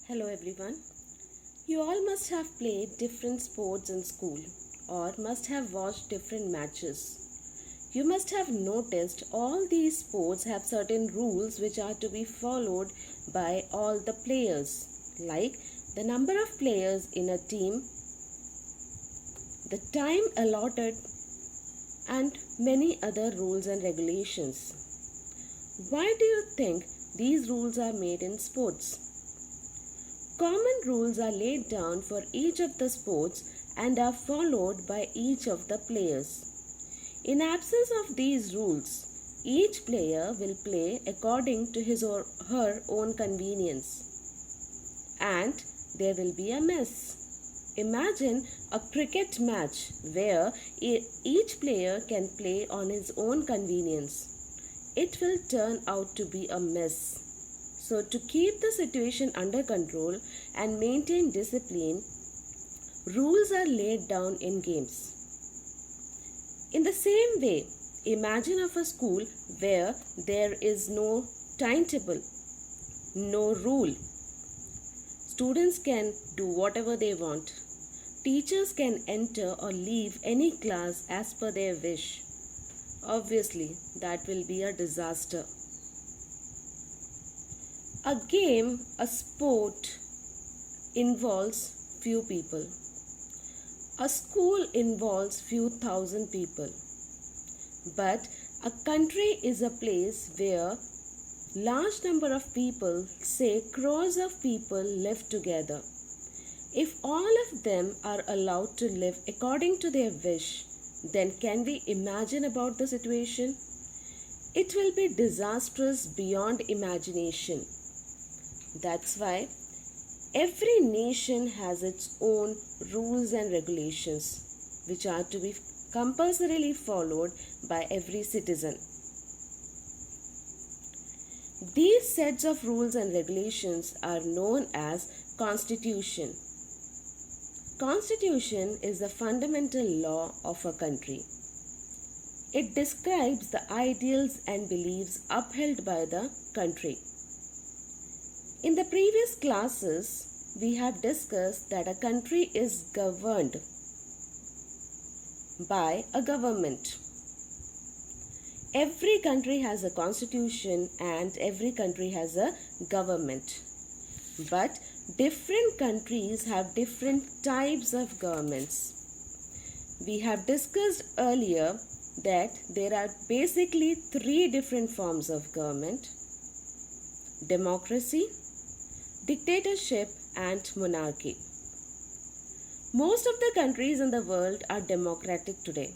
Hello everyone. You all must have played different sports in school or must have watched different matches. You must have noticed all these sports have certain rules which are to be followed by all the players, like the number of players in a team, the time allotted, and many other rules and regulations. Why do you think these rules are made in sports? Common rules are laid down for each of the sports and are followed by each of the players. In absence of these rules, each player will play according to his or her own convenience, and there will be a mess. Imagine a cricket match where each player can play on his own convenience. It will turn out to be a mess. So, to keep the situation under control and maintain discipline, rules are laid down in games. In the same way, imagine of a school where there is no timetable, no rule. Students can do whatever they want. Teachers can enter or leave any class as per their wish. Obviously, that will be a disaster. A game, a sport, involves few people. A school involves few thousand people. But a country is a place where large number of people, say crores of people, live together. If all of them are allowed to live according to their wish, then can we imagine about the situation? It will be disastrous beyond imagination. That's why every nation has its own rules and regulations which are to be compulsorily followed by every citizen. These sets of rules and regulations are known as Constitution. Constitution is the fundamental law of a country. It describes the ideals and beliefs upheld by the country. In the previous classes, we have discussed that a country is governed by a government. Every country has a constitution and every country has a government. But different countries have different types of governments. We have discussed earlier that there are basically three different forms of government: democracy, dictatorship, and monarchy. Most of the countries in the world are democratic today,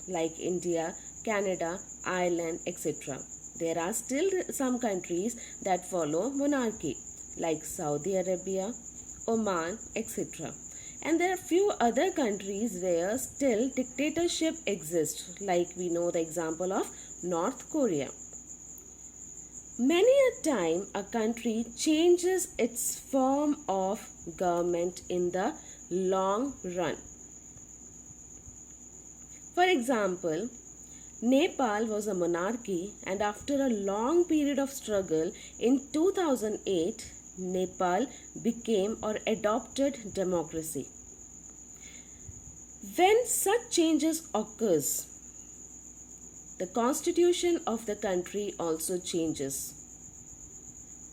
like India, Canada, Ireland, etc. There are still some countries that follow monarchy, like Saudi Arabia, Oman, etc. And there are few other countries where still dictatorship exists, like we know the example of North Korea. Many a time a country changes its form of government in the long run. For example, Nepal was a monarchy, and after a long period of struggle in 2008, Nepal became or adopted democracy. When such changes occurs, the constitution of the country also changes.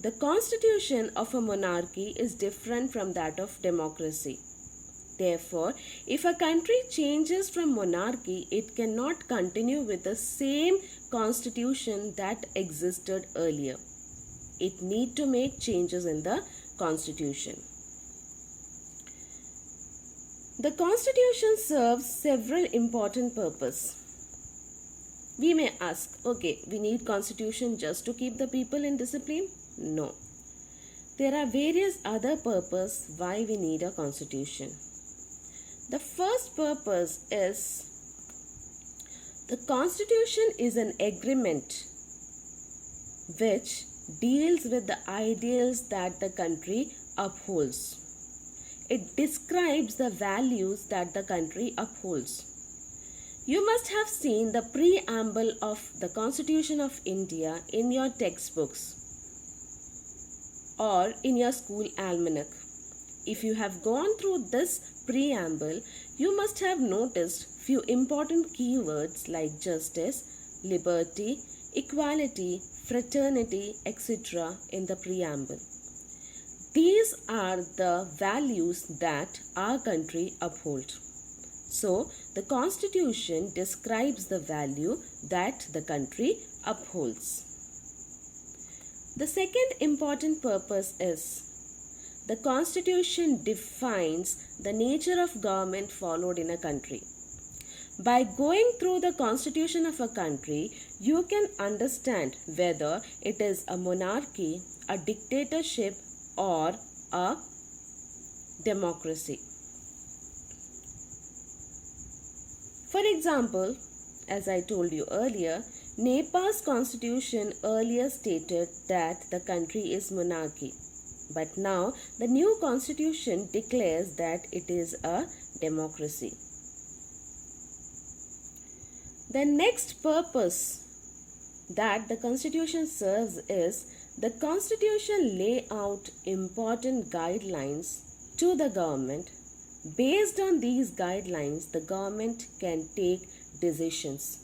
The constitution of a monarchy is different from that of democracy. Therefore, if a country changes from monarchy, it cannot continue with the same constitution that existed earlier. It needs to make changes in the constitution. The constitution serves several important purposes. We may ask, okay, we need constitution just to keep the people in discipline? No. There are various other purposes why we need a constitution. The first purpose is the constitution is an agreement which deals with the ideals that the country upholds. It describes the values that the country upholds. You must have seen the preamble of the Constitution of India in your textbooks. or in your school almanac. If you have gone through this preamble, you must have noticed few important keywords like justice, liberty, equality, fraternity, etc. in the preamble. These are the values that our country upholds. So, the Constitution describes the value that the country upholds. The second important purpose is the Constitution defines the nature of government followed in a country. By going through the Constitution of a country, you can understand whether it is a monarchy, a dictatorship, or a democracy. For example, as I told you earlier, Nepal's constitution earlier stated that the country is monarchy. But now the new constitution declares that it is a democracy. The next purpose that the constitution serves is the constitution lay out important guidelines to the government. Based on these guidelines, the government can take decisions.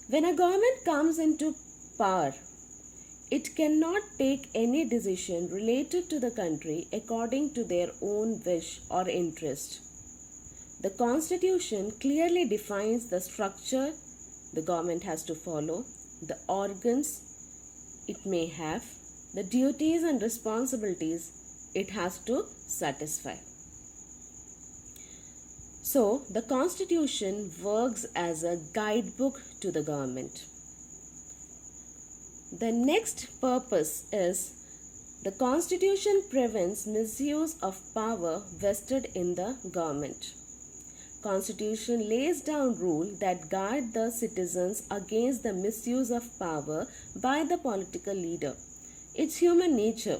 When a government comes into power, it cannot take any decision related to the country according to their own wish or interest. The Constitution clearly defines the structure the government has to follow, the organs it may have, the duties and responsibilities it has to satisfy. So, the Constitution works as a guidebook to the government. The next purpose is the Constitution prevents misuse of power vested in the government. Constitution lays down rules that guard the citizens against the misuse of power by the political leader. It's human nature.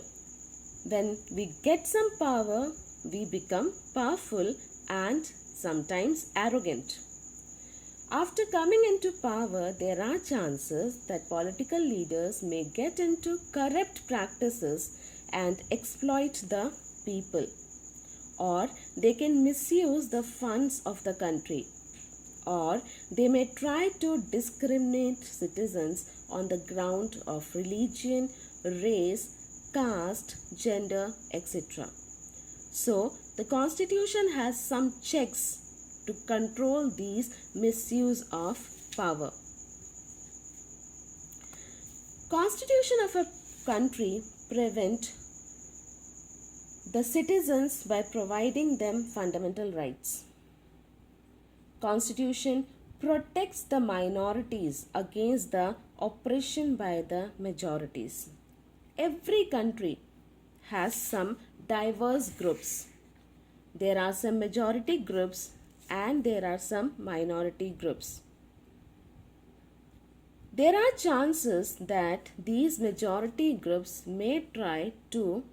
When we get some power, we become powerful and sometimes arrogant. After coming into power, there are chances that political leaders may get into corrupt practices and exploit the people, or they can misuse the funds of the country, or they may try to discriminate citizens on the ground of religion, race, caste, gender, etc. So, the Constitution has some checks to control these misuse of power. Constitution of a country prevent the citizens by providing them fundamental rights. Constitution protects the minorities against the oppression by the majorities. Every country has some diverse groups. There are some majority groups and there are some minority groups. There are chances that these majority groups may try to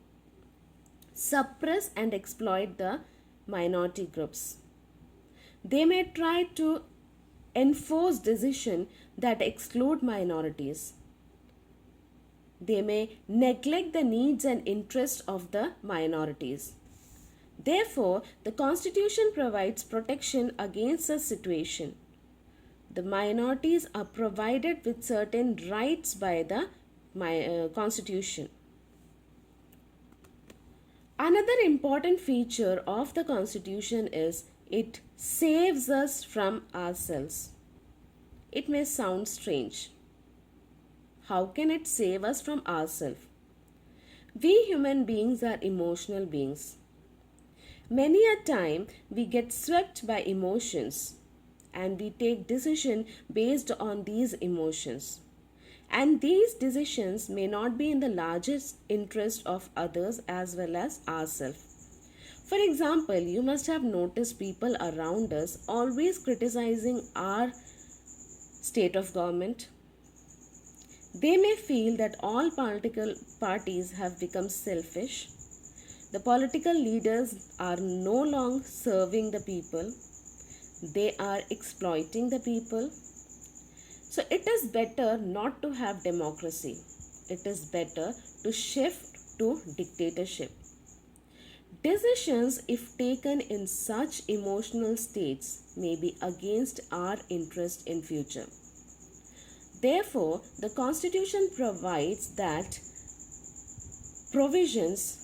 suppress and exploit the minority groups. They may try to enforce decisions that exclude minorities. They may neglect the needs and interests of the minorities. Therefore, the Constitution provides protection against such situation. The minorities are provided with certain rights by the Constitution. Another important feature of the Constitution is it saves us from ourselves. It may sound strange. How can it save us from ourselves? We human beings are emotional beings. Many a time we get swept by emotions and we take decisions based on these emotions. And these decisions may not be in the largest interest of others as well as ourselves. For example, you must have noticed people around us always criticizing our state of government. They may feel that all political parties have become selfish. The political leaders are no longer serving the people. They are exploiting the people. So it is better not to have democracy. It is better to shift to dictatorship. Decisions, if taken in such emotional states, may be against our interest in future. Therefore, the Constitution provides that provisions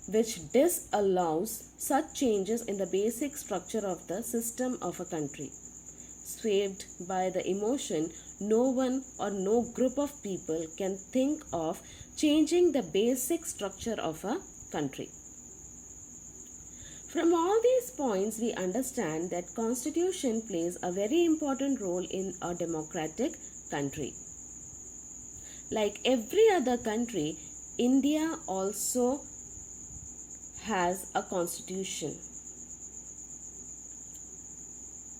which disallows such changes in the basic structure of the system of a country. Swayed by the emotion, no one or no group of people can think of changing the basic structure of a country. From all these points, we understand that Constitution plays a very important role in a democratic country. Like every other country, India also has a constitution.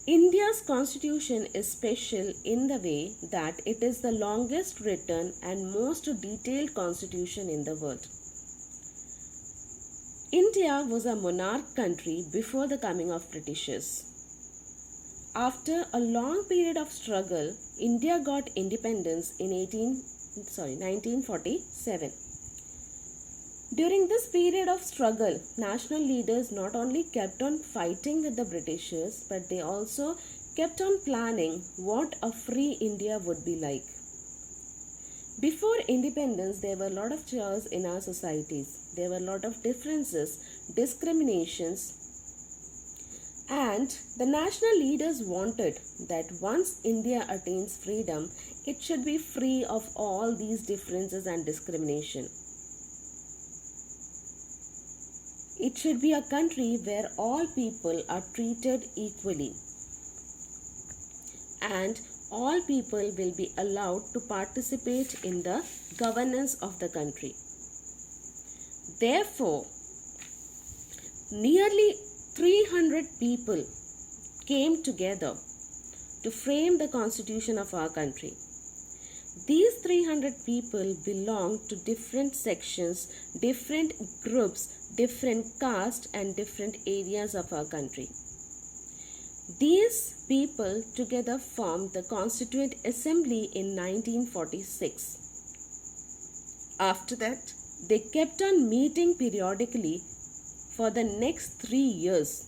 India's constitution is special in the way that it is the longest written and most detailed constitution in the world. India was a monarch country before the coming of Britishers. After a long period of struggle, India got independence in 1947. During this period of struggle, national leaders not only kept on fighting with the Britishers, but they also kept on planning what a free India would be like. Before independence, there were a lot of chaos in our societies. There were a lot of differences, discriminations, and the national leaders wanted that once India attains freedom, it should be free of all these differences and discrimination. It should be a country where all people are treated equally and all people will be allowed to participate in the governance of the country. Therefore, nearly 300 people came together to frame the constitution of our country. These 300 people belong to different sections, different groups, different castes and different areas of our country. These people together formed the Constituent Assembly in 1946. After that, they kept on meeting periodically for the next 3 years,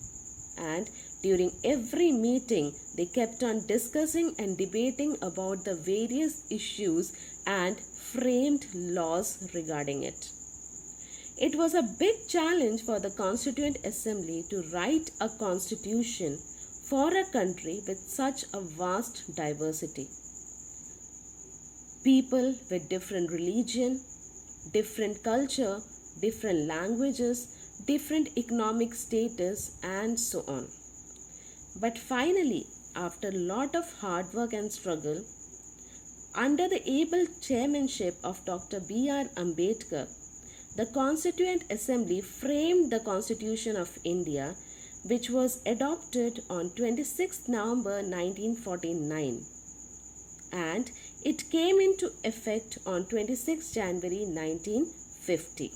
and during every meeting they kept on discussing and debating about the various issues and framed laws regarding it. It was a big challenge for the Constituent Assembly to write a constitution for a country with such a vast diversity. People with different religion, different culture, different languages, different economic status, and so on. But finally, after a lot of hard work and struggle, under the able chairmanship of Dr. B.R. Ambedkar, the Constituent Assembly framed the Constitution of India, which was adopted on 26 November 1949, and it came into effect on 26 January 1950.